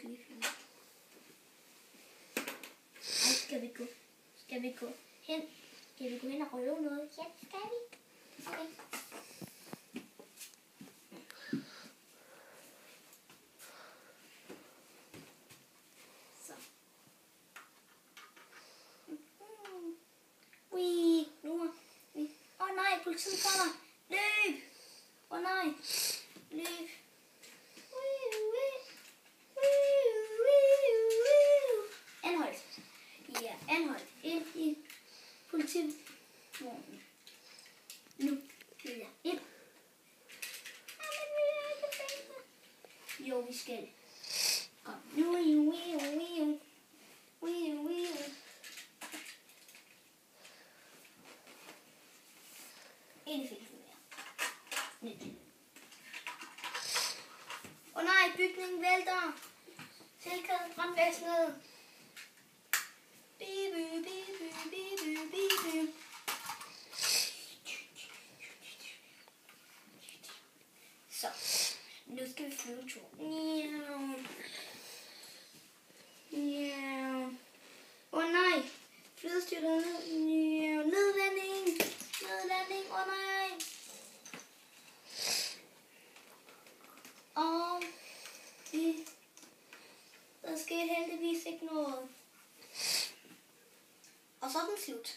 skal lige finde. Ej, skal vi gå hen? Skal vi gå hen og røve noget? Ja, skal vi. Okay. Så. Ui, nu er vi. Åh nej, politiet kommer. Løb! Åh nej, løb. Anholdt. Ja, anholdt. Ind i politivognen. Nu vil jeg ind. Jo, vi skal. Kom. Nu. Ind i fængslet mere. Åh nej, bygningen vælter. Tilkaldt brandvæsenet. Biby. Så, nu skal vi flyve en tur. Åh nej, flyet styrter ned. Nødlanding. Åh nej. Og der skete heldigvis ikke noget. Og så er den slut.